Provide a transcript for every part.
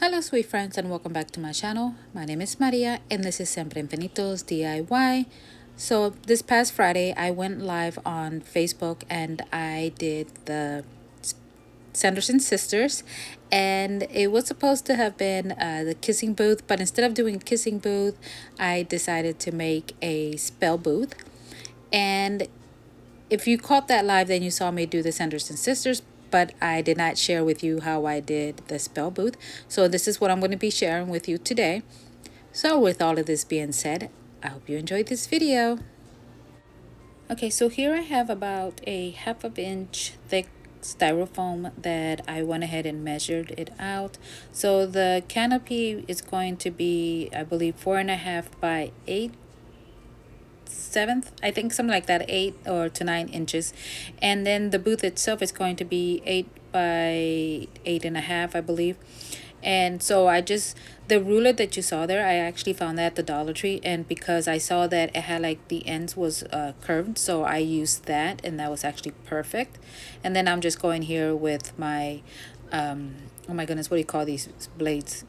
Hello sweet friends and welcome back to my channel. My name is Maria and this is Siempre Infinitos DIY. So this past Friday I went live on Facebook and I did the Sanderson sisters, and it was supposed to have been the kissing booth, but instead of doing kissing booth I decided to make a spell booth. And if you caught that live, then you saw me do the Sanderson sisters, but I did not share with you how I did the spell booth. So this is what I'm going to be sharing with you today. So with all of this being said, I hope you enjoyed this video. Okay, so here I have about a half of inch thick styrofoam that I went ahead and measured it out. So the canopy is going to be, I believe, 4.5 by 8/7, I think, something like that, 8 or to 9 inches. And then the booth itself is going to be 8 by 8.5, I believe. And so the ruler that you saw there, I actually found that at the Dollar Tree, and because I saw that it had like the ends was curved, so I used that, and that was actually perfect. And then I'm just going here with my oh my goodness, what do you call these blades,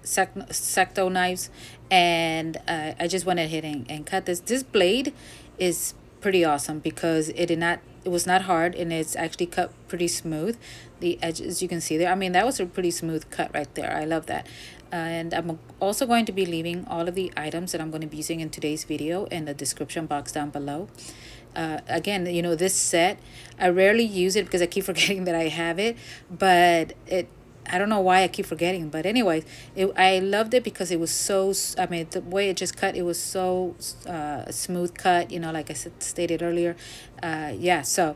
secto knives, and I just went ahead and cut this blade is pretty awesome because it was not hard, and it's actually cut pretty smooth. The edges, you can see there, I mean, that was a pretty smooth cut right there. I love that. And I'm also going to be leaving all of the items that I'm going to be using in today's video in the description box down below. Again, you know, this set, I rarely use it because I keep forgetting that I have it, but I don't know why I keep forgetting, but anyway, I loved it because it was so, I mean, the way it just cut, it was so smooth cut, you know, like I stated earlier. Yeah, so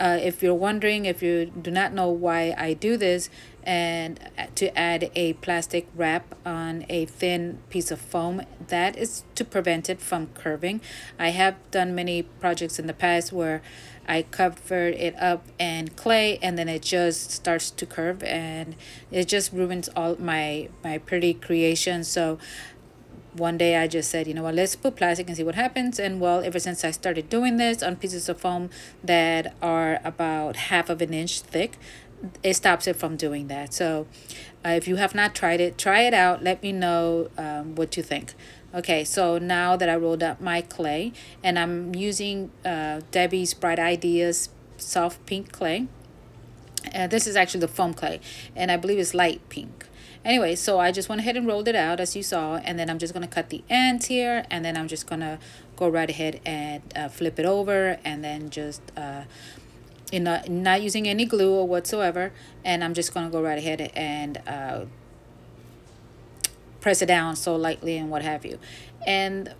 if you're wondering, if you do not know why I do this, and to add a plastic wrap on a thin piece of foam, that is to prevent it from curving. I have done many projects in the past where I covered it up in clay and then it just starts to curve and it just ruins all my pretty creations. So one day I just said, you know what, let's put plastic and see what happens. And well, ever since I started doing this on pieces of foam that are about half of an inch thick, it stops it from doing that. So if you have not tried it, try it out. Let me know what you think. Okay, so now that I rolled up my clay, and I'm using Debbie's Bright Ideas soft pink clay. This is actually the foam clay, and I believe it's light pink. Anyway, so I just went ahead and rolled it out as you saw, and then I'm just going to cut the ends here, and then I'm just going to go right ahead and flip it over, and then just not using any glue or whatsoever, and I'm just going to go right ahead and press it down so lightly and what have you. And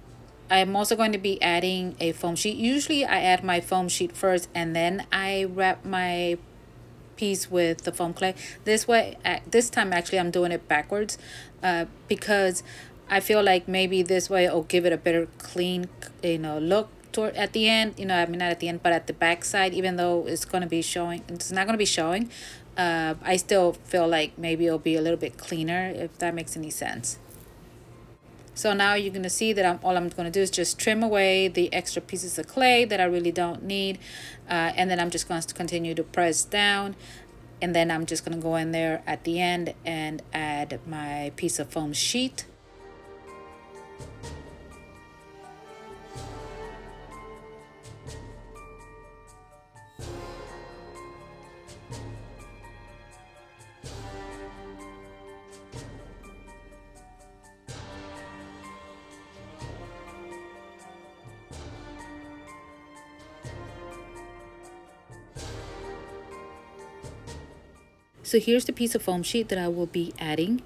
I'm also going to be adding a foam sheet. Usually I add my foam sheet first and then I wrap my piece with the foam clay. This way, this time actually I'm doing it backwards because I feel like maybe this way it'll give it a better clean, you know, look toward at the end. You know, I mean, not at the end, but at the back side, even though it's going to be showing, it's not going to be showing. I still feel like maybe it'll be a little bit cleaner, if that makes any sense. So now you're going to see that all I'm going to do is just trim away the extra pieces of clay that I really don't need. And then I'm just going to continue to press down. And then I'm just going to go in there at the end and add my piece of foam sheet. So here's the piece of foam sheet that I will be adding,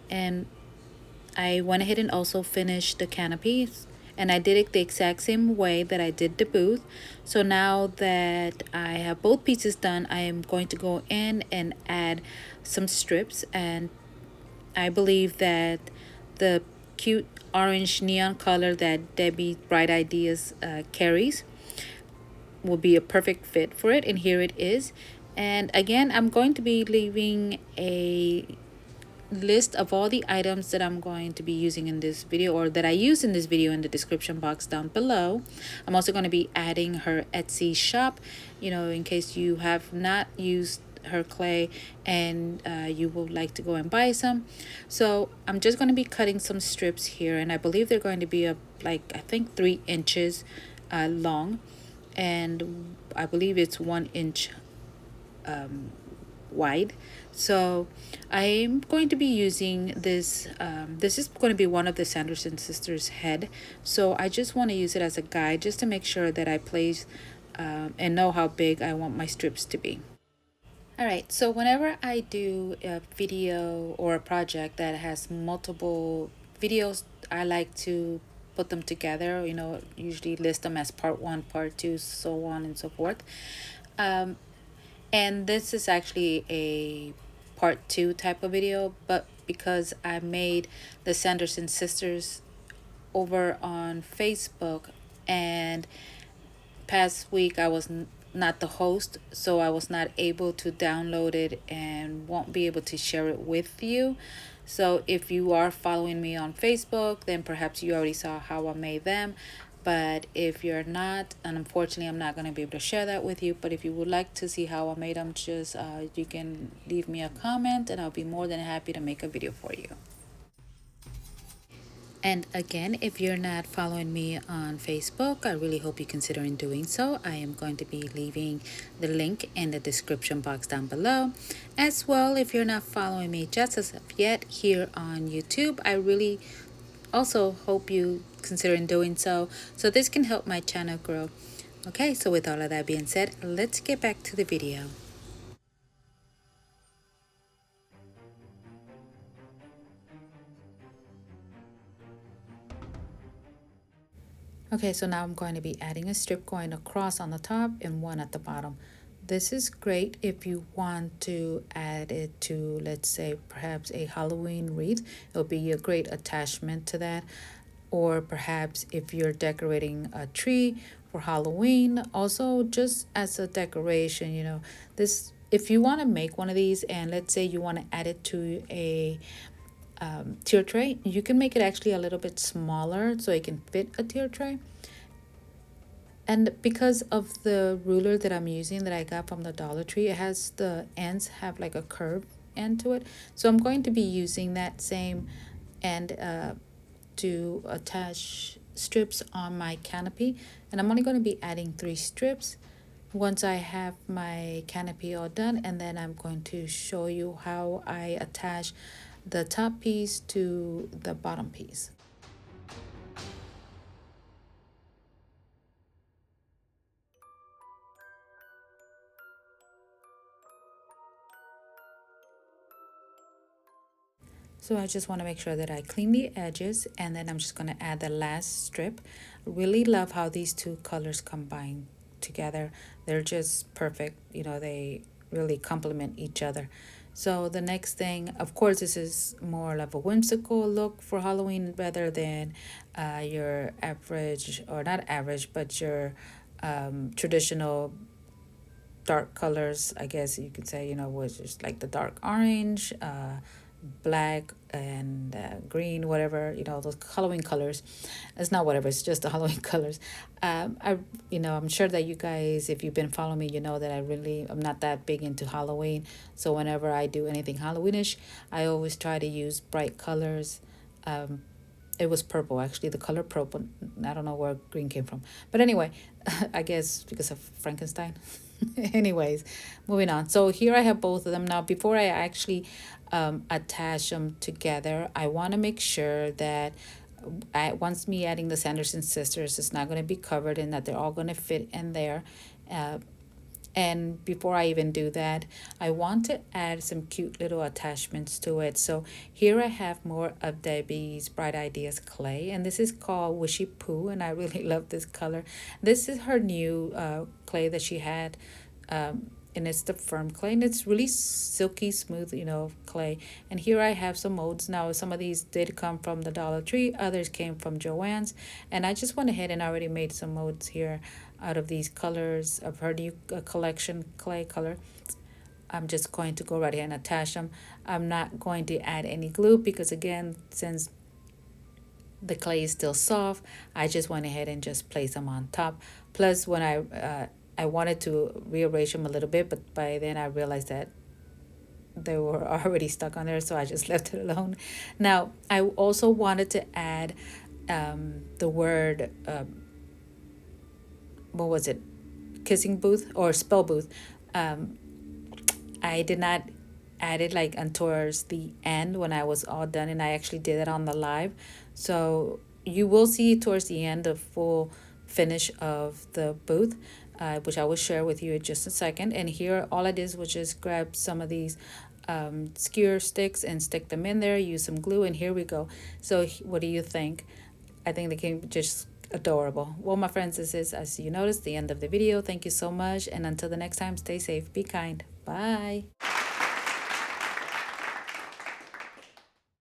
and I went ahead and also finished the canopies, and I did it the exact same way that I did the booth. So now that I have both pieces done, I am going to go in and add some strips, and I believe that the cute orange neon color that Debbie Bright Ideas carries will be a perfect fit for it, and here it is. And again, I'm going to be leaving a list of all the items that I'm going to be using in this video, or that I use in this video, in the description box down below. I'm also going to be adding her Etsy shop, you know, in case you have not used her clay and you would like to go and buy some. So I'm just going to be cutting some strips here, and I believe they're going to be like I think 3 inches long, and I believe it's 1 inch wide. So I'm going to be using this. This is going to be one of the Sanderson sisters head. So I just want to use it as a guide just to make sure that I place and know how big I want my strips to be. All right, so whenever I do a video or a project that has multiple videos, I like to put them together, usually list them as part one, part two, so on and so forth. Um, and this is actually a part two type of video, but because I made the Sanderson sisters over on Facebook, and past week I was not the host, so I was not able to download it and won't be able to share it with you. So if you are following me on Facebook, then perhaps you already saw how I made them. But if you're not, and unfortunately I'm not going to be able to share that with you, but if you would like to see how I made them, just you can leave me a comment and I'll be more than happy to make a video for you. And again, if you're not following me on Facebook, I really hope you're considering doing so. I am going to be leaving the link in the description box down below. As well, if you're not following me just as of yet here on YouTube, I really also hope you considering doing so. So this can help my channel grow. Okay, so with all of that being said, let's get back to the video. Okay, so now I'm going to be adding a strip going across on the top and one at the bottom. This is great if you want to add it to, let's say, perhaps a Halloween wreath. It'll be a great attachment to that. Or perhaps if you're decorating a tree for Halloween, also just as a decoration, this, if you want to make one of these and let's say you want to add it to a tier tray, you can make it actually a little bit smaller so it can fit a tier tray. And because of the ruler that I'm using that I got from the Dollar Tree, it has the ends have like a curved end to it. So I'm going to be using that same end to attach strips on my canopy. And I'm only going to be adding 3 strips once I have my canopy all done. And then I'm going to show you how I attach the top piece to the bottom piece. So I just want to make sure that I clean the edges, and then I'm just going to add the last strip. Really love how these two colors combine together. They're just perfect. They really complement each other. So the next thing, of course, this is more of a whimsical look for Halloween rather than your average, or not average, but your traditional dark colors, I guess you could say, was just like the dark orange, black, and green, whatever, those Halloween colors. It's not whatever, it's just the Halloween colors. I'm sure that you guys, if you've been following me, you know that I'm not that big into Halloween. So whenever I do anything Halloweenish, I always try to use bright colors. It was purple, actually, the color purple. I don't know where green came from, but anyway, I guess because of Frankenstein. Anyways, moving on. So here I have both of them. Now before I actually attach them together, I want to make sure that once me adding the Sanderson sisters, it's not going to be covered and that they're all going to fit in there. And before I even do that, I want to add some cute little attachments to it. So here I have more of Debbie's Bright Ideas clay, and this is called Wishy Poo, and I really love this color. This is her new clay that she had, and it's the firm clay, and it's really silky smooth, clay. And here I have some molds. Now some of these did come from the Dollar Tree, others came from Joann's, and I just went ahead and already made some molds here out of these colors of her new collection clay color. I'm just going to go right ahead and attach them. I'm not going to add any glue because, again, since the clay is still soft, I just went ahead and just place them on top. Plus, when I I wanted to rearrange them a little bit, but by then I realized that they were already stuck on there, so I just left it alone. Now, I also wanted to add the word, what was it? Kissing booth or spell booth. Um, I did not add it like on towards the end when I was all done, and I actually did it on the live. So you will see towards the end the full finish of the booth, which I will share with you in just a second. And here, all I did was just grab some of these skewer sticks and stick them in there, use some glue, and here we go. So what do you think? I think they came just adorable. Well, my friends, this is, as you noticed, the end of the video. Thank you so much, and until the next time, stay safe, be kind. Bye.